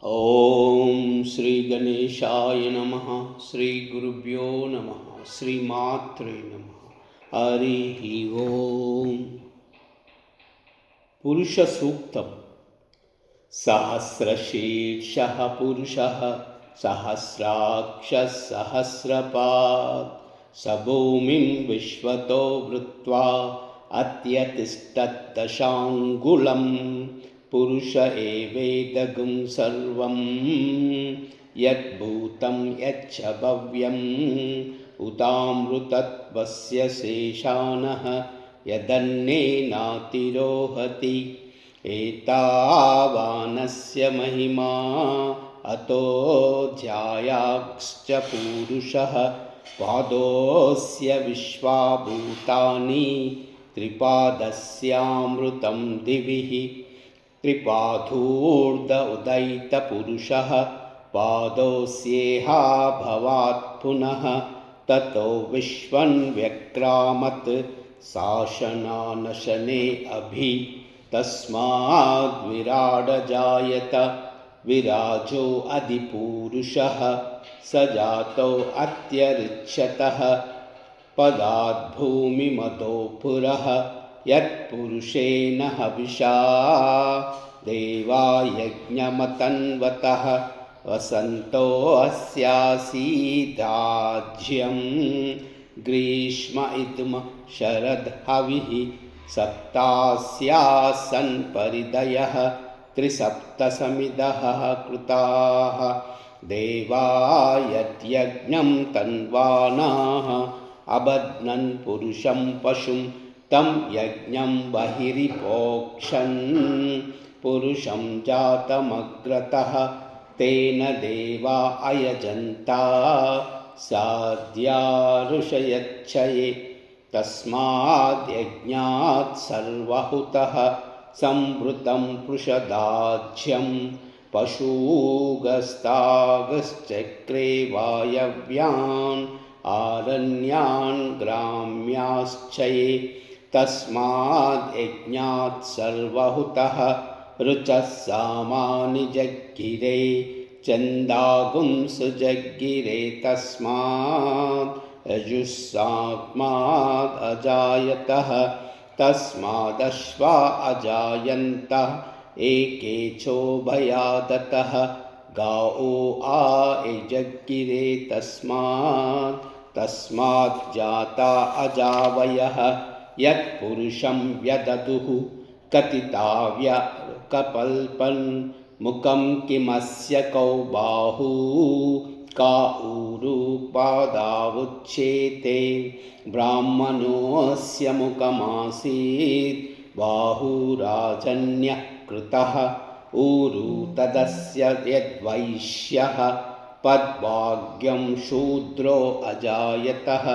ಓಂ ಶ್ರೀ ಗಣೇಶಾಯ ನಮಃ. ಶ್ರೀ ಗುರುಭ್ಯೋ ನಮಃ. ಶ್ರೀಮಾತ್ರೇ ನಮಃ. ಹರಿ ಓಂ. ಪುರುಷ ಸೂಕ್ತಂ. ಸಹಸ್ರಶೀರ್ಷಃ ಪುರುಷಃ ಸಹಸ್ರಾಕ್ಷಃ ಸಹಸ್ರಪಾತ್ ಸ ಭೂಮಿಂ ವಿಶ್ವತೋ ವೃತ್ವಾ ಅತ್ಯತಿಷ್ಠತ್ ದಶಾಂಗುಲಂ. ಪುರುಷ ಏವೇದಗುಂ ಸರ್ವಂ ಯದ್ಭೂತಂ ಯಚ್ಚ ಭವ್ಯಂ ಉತಾಮೃತತ್ವಸ್ಯ ಶೇಷಾನಃ ಯದನ್ನೇನಾತಿರೋಹತಿ. ಏತಾವಾನಸ್ಯ ಮಹಿಮಾ ಅತೋ ಧ್ಯಾಯಾಶ್ಚ ಪೂರುಷಃ ಪಾದೋಸ್ಯ ವಿಶ್ವಾಭೂತಾನಿ ತ್ರಿಪಾದಸ್ಯಾಮೃತಂ ದಿವಿಃ. ತ್ರಿಪಾಧೂರ್ಧ ಉದಯಿತಪುರುಷಃ ಪಾದೋಸ್ಯೇಹ ಭವಾತ್ ಪುನಃ ತತೋ ವಿಶ್ವನ್ ವ್ಯಕ್ರಾಮತ್ ಶಾಸನಾನಶನೆ ಅಭಿ. ತಸ್ಮಾದ್ ವಿರಾಡ ಜಾಯತ ವಿರಾಜೋ ಅಧಿಪೂರುಷಃ ಸ ಜಾತೋ ಅತ್ಯರಿಚ್ಯತಃ ಪದಾತ್ ಭೂಮಿಮದೋ ಪುರಃ. ಯತ್ಪುರುಷೇಣ ಹವಿಷಾ ದೇವಾ ಯಜ್ಞಮತನ್ವತಃ ವಸಂತೋ ಅಸ್ಯಾಸೀದಾಜ್ಯಂ ಗ್ರೀಷ್ಮ ಇದ್ಮ ಶರದ್ ಹವಿಃ. ಸಪ್ತಾಸ್ಯಾಸನ್ ಪರಿದಯಃ ತ್ರಿಸಪ್ತಸಮಿದಃ ಕೃತಾಃ ದೇವಾ ಯದ್ಯಜ್ಞಂ ತನ್ವಾನಾಃ ಅಬಧ್ನನ್ ಪುರುಷಂ ಪಶುಂ ತಂ ಯಜ್ಞಂ ಬಹಿರಿಪೋಕ್ಷನ್ ಪುರುಷಂ ಜಾತಮಗ್ರತಃ. ತೇನ ದೇವಾ ಅಯಜಂತ ಸಾದ್ಯಾ ಋಷಯಚ್ಛಯೇ. ತಸ್ಮಾದ್ ಯಜ್ಞಾತ್ ಸರ್ವಹುತಃ ಸಂವೃತಂ ಪೃಷದಾಜ್ಯಂ ಪಶೂಗಸ್ತಾಗಶ್ಚಕ್ರೆ ವಾಯವ್ಯಾನ್ ಆರಣ್ಯಾನ್ ಗ್ರಾಮ್ಯಾಶ್ಚಯೇ. ತಸ್ಮಾದ್ ಯಜ್ಞಾತ್ ಸರ್ವಹುತಃ ರುಚಃ ಸಾಮಾನಿ ಜಗ್ಗಿರೆ ಚಂದಾಗುಂಸು ಜಗ್ಗಿರೆ. ತಸ್ಮಾದ್ ಯಜುಸ್ಸಾತ್ಮಾದ್ ಅಜಾಯತಃ ತಸ್ಮಾದಶ್ವಾ ಅಜಾಯಂತಃ ಏಕೇಛೋಭಯಾದತಃ ಗಾವೋ ಆ ಯಜಗ್ಗಿರೆ. ತಸ್ಮಾತ್ ಜಾತಾ ಅಜಾವಯಃ ಯತ್ಪುರುಷಂ ವ್ಯದದುಃ ಕತಿತಾವ್ಯ ಕಪಲ್ಪನ್. ಮುಖಂ ಕಿಮಸ್ಯ ಕೌ ಬಾಹೂ ಕಾ ಊರು ಪಾದಾವುಚ್ಯೇತೆ. ಬ್ರಾಹ್ಮಣೋऽಸ್ಯ ಮುಖಮಾಸೀತ್ ಬಾಹುರಾಜನ್ಯಃ ಕೃತಃ. ಊರು ತದಸ್ಯ ಯದ್ವೈಶ್ಯಃ ಪದ್ಭಾಗ್ಯಂ ಶೂದ್ರೋ ಅಜಾಯತಃ.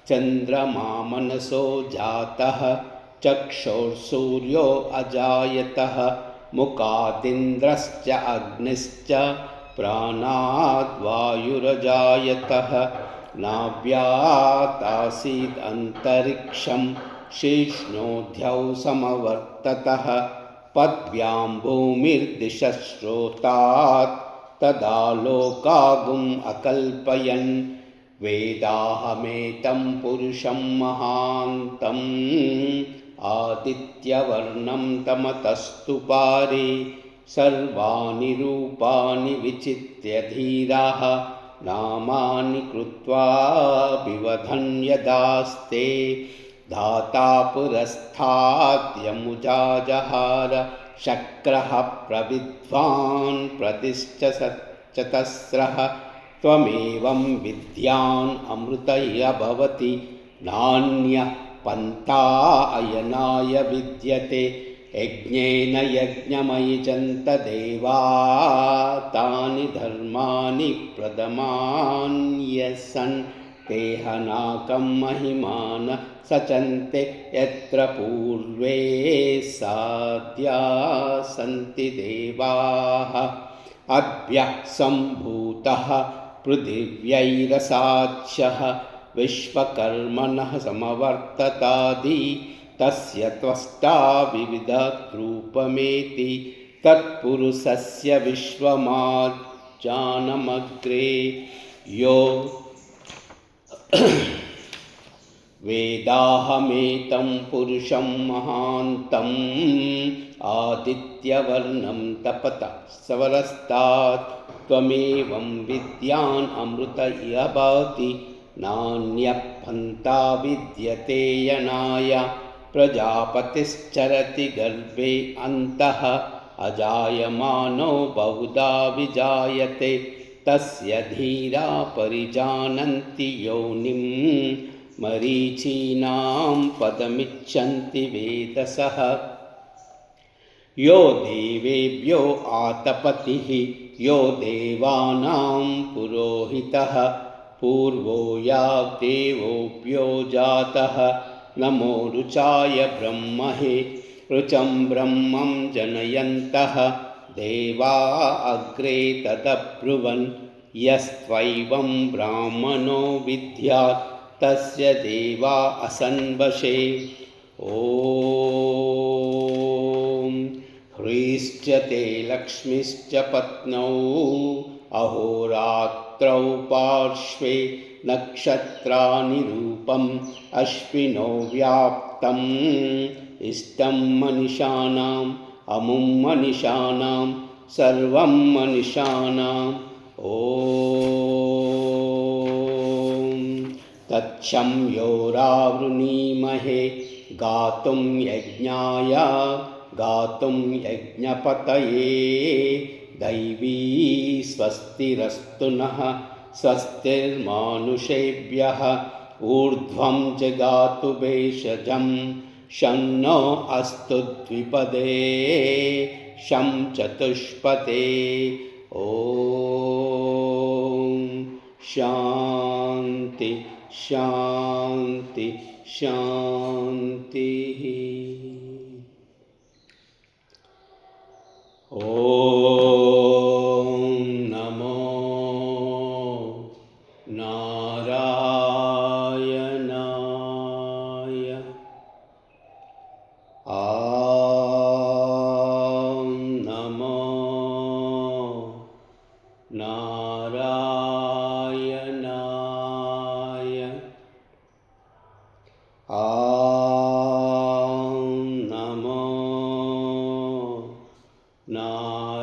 ಚಂದ್ರಮಾ ಮನಸೋ ಜಾತಃ ಚಕ್ಷುರ್ಸೂರ್ಯೋ ಅಜಾಯತಃ. ಮುಖಾದಿಂದ್ರಶ್ಚ ಅಗ್ನಿಶ್ಚ ಪ್ರಾಣಾದ್ ವಾಯುರಜಾಯತಃ. ನಾಭ್ಯಾತಾಸೀದ್ ಅಂತರಿಕ್ಷಂ ಶೀಷ್ಣೋಧ್ಯೌ ಸಮವರ್ತತಃ. ಪದ್ಭ್ಯಾಂ ಭೂಮಿರ್ದಿಶಶ್ರೋತಾತ್ ತದಾ ಲೋಕಾಗುಂ ಅಕಲ್ಪಯನ್. ವೇದಾಹಮೇತಂ ಪುರುಷಂ ಮಹಾಂತಂ ಆದಿತ್ಯವರ್ಣಂ ತಮತಸ್ತು ಪಾರೆ. ಸರ್ವಾಣಿ ರೂಪಾಣಿ ವಿಚಿತ್ಯ ಧೀರಾಃ ನಾಮಾನಿ ಕೃತ್ವಾ ಬಿವಧನ್ ಯದಾಸ್ತೆ. ಧಾತಾ ಪುರಸ್ಥಾತ್ ಯಮುಜಾಜಹಾರ ಶಕ್ರಃ ಪ್ರವಿದ್ವಾನ್ ಪ್ರದಿಶ್ಚ ಚತಸ್ರಃ. ತ್ವಮೇವಂ ವಿದ್ಯಾನ್ ಅಮೃತಯ್ಯ ಭವತಿ ನಾನ್ಯಃ ಪಂಥಾ ಅಯನಾಯ ವಿದ್ಯತೆ. ಯಜ್ಞೇನ ಯಜ್ಞಮಯಜಂತ ದೇವಾ ತಾನಿ ಧರ್ಮಾಣಿ ಪ್ರದಮಾನ್ಯಸನ್. ತೇಹನಾಕಂ ಮಹಿಮಾನ ಸಚಂತೆ ಯತ್ರ ಪೂರ್ವೇ ಸಾದ್ಯಾ ಸಂತಿ ದೇವಾಃ. ಅಭ್ಯಃ ಸಂಭೂತಃ ಪೃಥಿವ್ಯೈರಸಾಚ್ಯಃ ವಿಶ್ವಕರ್ಮಣಃ ಸಮವರ್ತತಾದಿ. ತಸ್ಯ ತ್ವಷ್ಟಾ ವಿವಿಧ ರೂಪಮೇತಿ तत्पुरुषस्य विश्वमाज्ञानमग्रे यो वेदाहमेतं पुरुषं महान्तम् आदित्यवर्णं तपतः स्वरस्तात् त्वमेवं विद्यान् अमृत इह भाति नान्यः पन्था विद्यते यनाय प्रजापतिश्चरति गर्भे अन्तः अजायमानो बहुधा विजायते तस्य धीरा परिजानन्ति योनिं मरीचीनां पदमिच्छन्ति वेदसः यो देवेभ्यो आतपतिः यो देवानां पुरोहितः पूर्वो यावदेवोभ्यो जातः नमो रुचाय ब्रह्मणे ऋचं ब्रह्मं जनयन्तः देवा अग्रे तदब्रुवन् यस्त्वैवं ब्राह्मणो विद्यात् तस्य देवा असन्वशे ॐ ह्रीश्च ते लक्ष्मीश्च पत्नौ अहोरात्रौ पार्श्वे नक्षत्राणि रूपम् अश्विनौ व्याप्तम् इष्टं मनीषाणाम् अमुं मनीषाणां सर्वं मनीषाणाम् ॐ तच्छं योरावृणीमहे गातुं यज्ञाय गातुं यज्ञपतये दैवी स्वस्तिरस्तु नः स्वस्तिर्मानुषेभ्यः ऊर्ध्वं जगातु भेषजं शं नो अस्तु द्विपदे शं चतुष्पदे ॐ शान्ति शान्ति शान्तिः ॐ नमो नारायणाय नमो नारायणाय नमो नारायणाय